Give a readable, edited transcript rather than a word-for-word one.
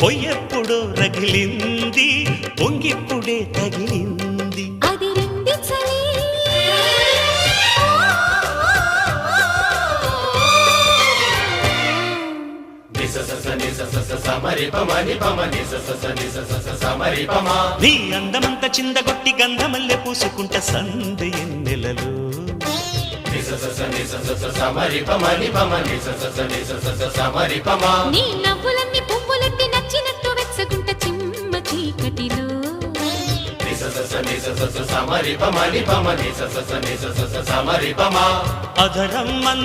పొయ్యెప్పుడో రగిలింది పొంగిప్పుడే తగిలింది అది రండి చలి నీ అందమంత చిందగొట్టి గంధమల్లె పూసుకుంట సంధి ఎన్నెలలో నీ నవ్వులన్నీ పువ్వులెట్టి నచ్చినట్టు వెచ్చగుంట చిమ్మ చీకటిలో అధరం మంద